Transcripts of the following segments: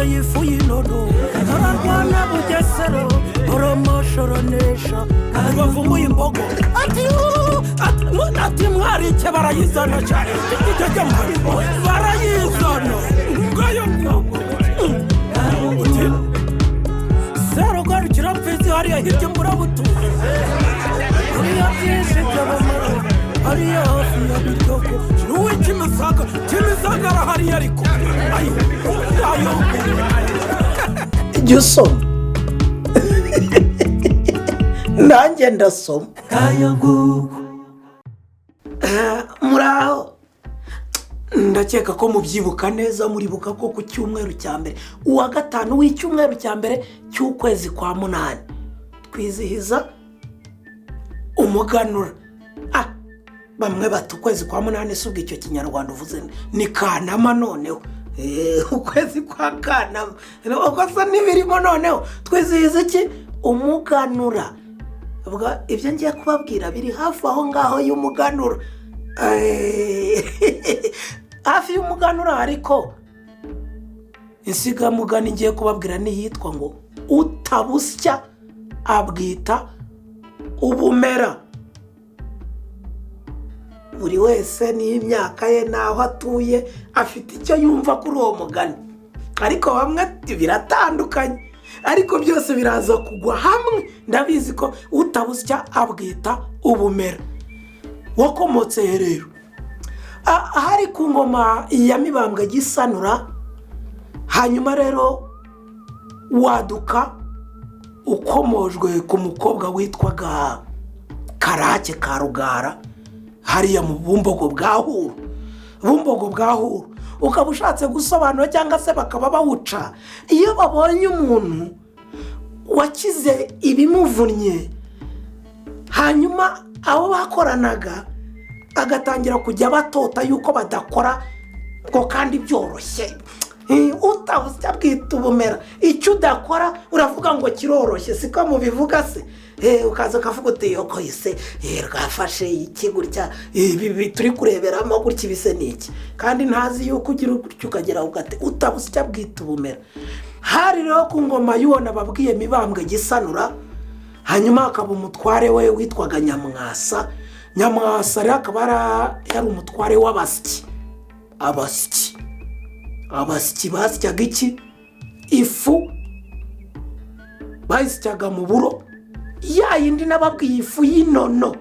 yifu y'inono ararwana bugesero oromoshoronesha bavumuye imbogo ati mwarike barayizana cyane barayizana ngayo mwogo zero garukira mfizi hariya hirya mburabutuye hariya byinshi by'abamara hariya hafi ya biryogo n'uwe kimisaga arahariya ariko ayo jya usoma nanjye ndasoma kayo ngugu muraho ndakeka ko mubyibuka neza muribuka ko ku cyumweru cya mbere uwa gatanu w'icyumweru cya mbere cy'ukwezi kwa munani twizihiza umuganura bamwe bati ukwezi kwa munani si ubwo icyo kinyarwanda uvuze ni kanama noneho ukwezi kwa kanama ukosa n'ibirimo noneho twizihiza iki umuganura ibyo ngiye kubabwira biri hafi aho ngaho y'umuganura hafi y'umuganura ariko insigamugani ngiye kubabwira n'iyitwa ngo utabusya abwita ubumera. Buri wese n'imyaka ye n'aho atuye afite icyo yumva kuri uwo mugani, ariko bamwe biratandukanye, ariko byose biraza kugwa hamwe. Ndabizi ko utabusya abwita ubumera. Wakomotse rero ahari ku ngoma ya Mibambwe Gisanura, hanyuma rero waduka ukomojwe ku mukobwa witwaga Karake ka Rugara hariya mu Bumbogo bwa Huru. Bumbogo bwa Huru ukaba ushatse gusobanura cyangwa se bakaba bawuca iyo babonye umuntu wakize ibimuvunnye, hanyuma abo bakoranaga agatangira kujya batota yuko badakora ngo kandi byoroshye. Utabusya bwita ubumera, icyo udakora uravuga ngo kiroroshye, siko mubivuga se. Ukaza ukavuga uti yoko ise rwafashe iki gutya, ibi turi kureberamo gutya ibise n'iki, kandi ntazi yuko ugira gutya ukagera ugate. Utabusya bwita ubumera. Hari rero ku ngoma y'uwona babwiye Mibambwe Gisanura, hanyuma akaba umutware we witwaga Nyamwasa. Nyamwasa rero akaba yari umutware w'abasyi. Abasyi basyaga iki? Ifu bayisyaga mu buro, ya yindi nababwiye ifu y'inono.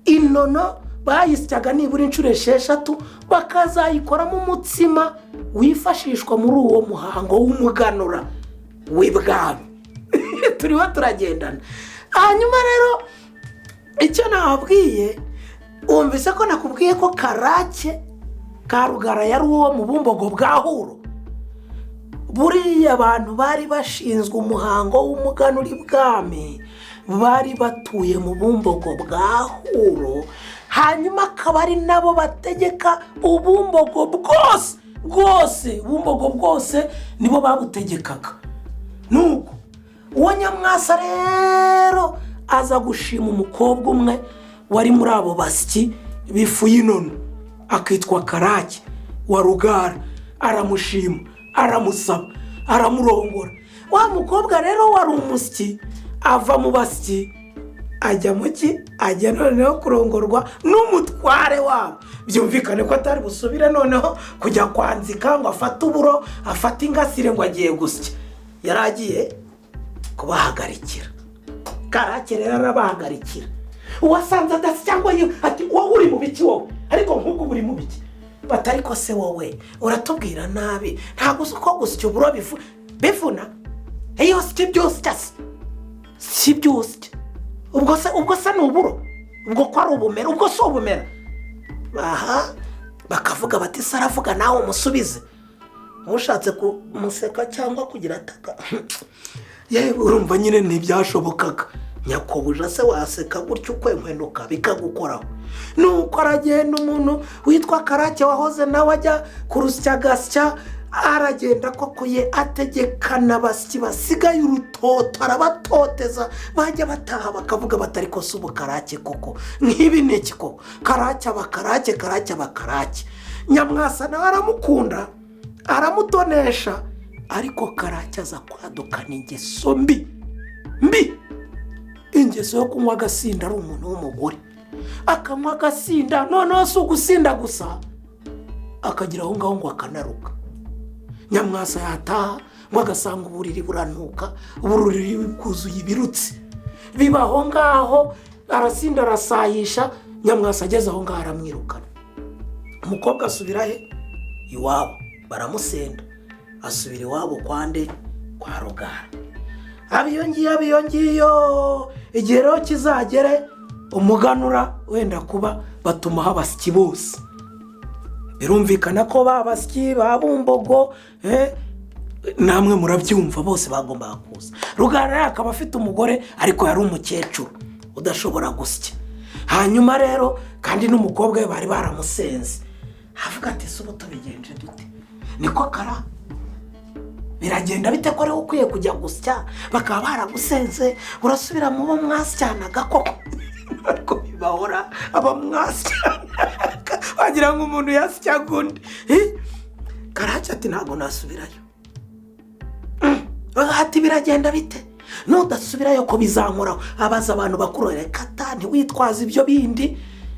Inono bayisyaga nibura inshuro 6 bakazayikoramo umutsima wifashishwa muri uwo muhango w'umuganura w'ibwami. Turiho turagendana. Hanyuma rero icyo nababwiye, wumvise ko nakubwiye ko Karake ka Rugara yari uwo mu Bumbogo bwa Huru. Buriya abantu bari bashinzwe umuhango w'umuganura ibwami bari batuye mu Bumbogo bwa Huru, hanyuma akaba ari nabo bategeka ubumbogo bwose. Bumbogo bwose nibo babutegekaga. Nuko uwo Nyamwasa rero aza gushima umukobwa umwe wari muri abo basyi bifu y'inono, akitwa Karake wa Rugara. Aramushima, aramusaba, aramurongora. Wa mukobwa rero wari umusyi ava mu basyi ajya muki, ajya noneho kurongorwa n'umutware wabo. Byumvikane ko atari busubire noneho kujya kwanzika ngo afate uburo, afate ingasire ngo agiye gusya. Yaragiye kubahagarikira. Karake rero arabahagarikira. Uwasanze adasya ngo ati wowe uri mu biki wowe, ariko nk'ubwo buri mu biki. Batari ko se wowe uratubwira nabi, ntabwo uko gusya uburo bivuna. Iyo sike byose si byose. Ubwo se ni uburo, ubwo ko ari ubumera, ubwo si ubumera. Aha bakavuga bati saravuga nawe umusubize. Ushatse kumuseka cyangwa kugira ataka yewe urumva nyine ntibyashobokaga. Nyakobuja se waseka gutyo ukwenkwenuka bikagukoraho. Nuko aragenda umuntu witwa Karake wahoze nawe ajya kurusya gasya, aragenda koko ye ategekana basyi basigaye urutoto, arabatoteza. Bajya bataha bakavuga batari ko subu Karake koko nk'ibi neki koko. Karake aba Karake. Nyamwasa nawe aramukunda, aramutonesha, ariko Karake aza kwadukana ingeso mbi, ingeso yo kunywa agasinda. Ari umuntu w'umugore akanywa agasinda, noneho si ugusinda gusa, akagira aho ngaho ngo akanaruka. Nyamwasa yataha ngo agasanga uburiri buranuka, uburiri bwuzuye ibirutsi, biba aho ngaho, arasinda arasayisha. Nyamwasa ageze aho ngaho aramwirukana. Umukobwa asubira he? Iwabo. Baramusenda, asubira iwabo kwande? Kwa Rugara. Abiyongiyo igihe rero kizagere umuganura wenda kuba batuma habasyi bose. Birumvikana ko babasyi ba Bumbogo, namwe murabyumva, bose bagombaga kuza. Rugara akaba afite umugore ariko yari umukecuru udashobora gusya. Hanyuma rero kandi n'umukobwa we bari baramusenze. Avuga ati se ubu tubigenje dute? Niko Kara biragenda bite ko ari ukwiye kujya gusya, bakaba baragusenze, urasubira mu bo mwasyanaga koko? Ariko bibahora aba mwasyanaga wagira ngo umuntu yasyaga undi. Karake ati ntabwo nasubirayo. Ati biragenda bite? Nudasubirayo ko bizankoraho. Abaza abantu bakuru, reka ntiwitwaze ibyo bindi,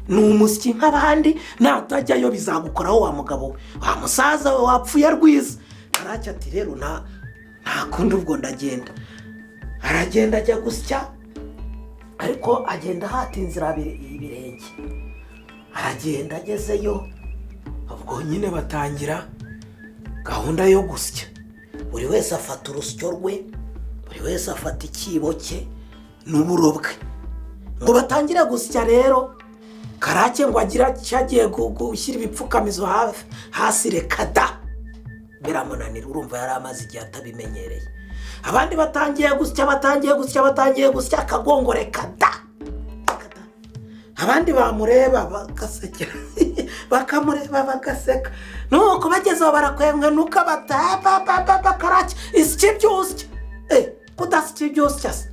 ni umusyi nk'abandi, natajyayo bizagukoraho wa mugabo we, wa musaza we wapfuye rwiza. Karake ati rero nta kundi ubwo ndagenda. Aragenda ajya gusya, ariko agenda hata inzira ibirenge. Aragenda agezeyo, ubwo nyine batangira gahunda yo gusya. Buri wese afata urusyo rwe, buri wese afata ikibo cye n'uburo bwe, ngo batangire gusya. Rero Karake ngo agira cyagiye gushyira ibipfukamizo hasi, reka da biramunanira. Urumva yari amaze igihe atabimenyereye. Abandi batangiye gusya, akagongo reka da. Abandi bamureba bagasekera, bakamureba bagaseka. Nuko bagezeho barakwemwe, nuko bata Karake isiki byose. Kudasiki byose se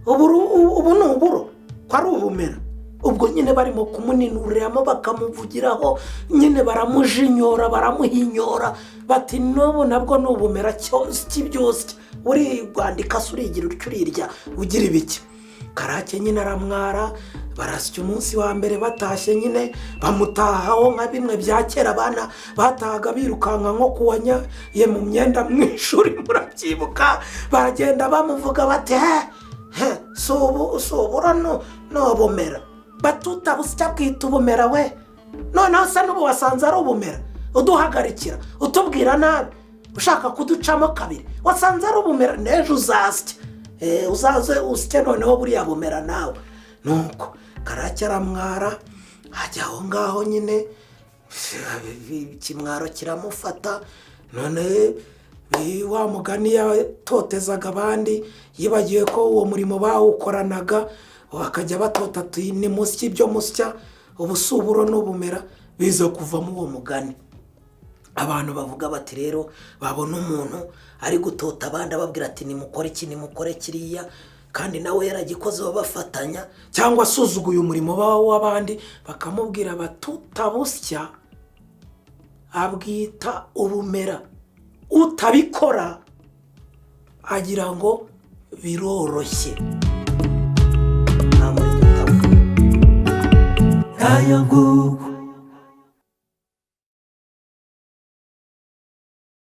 ubu ni uburo ko ari ubumera. Ubwo nyine barimo kumuninuramo bakamuvugiraho, nyine baramujinyora, baramuhinyora, bati n'ubu nabwo ni ubumera iki byose. Uri rwandika se urigira urirya ugira ibiki? Karake nyine aramwara. Barasya umunsi wa mbere, batashye nyine bamutahaho nka bimwe bya kera. Abana batahaga birukanka nko kuwanyaye mu myenda mu ishuri, murabyibuka. Baragenda bamuvuga bati subura no bumera, batuta busya bwita ubumera we. Noneho se n'ubu wasanze ari ubumera, uduhagarikira utubwira nabi, ushaka kuducamo kabiri. Wasanze ari ubumera, n'ejo uzasya, uzaze usye noneho buriya bumera nawe. Nuko Karake aramwara, ajya aho ngaho nyine, ikimwaro kiramufata. None wa mugani yatotezaga abandi, yibagiwe ko uwo murimo bawukoranaga, bakajya batota ati ni musya ibyo musya, ubusuburo n'ubumera biza kuvamo uwo mugani. Abantu bavuga bati rero babona umuntu ari gutota abandi ababwira ati nimukore iki nimukore kiriya, kandi nawe yaragikoze bafatanya, cyangwa asuzuguye umurimo w'abandi, bakamubwira batutabusya abwita ubumera. Utabikora agira ngo biroroshye. Kayangugu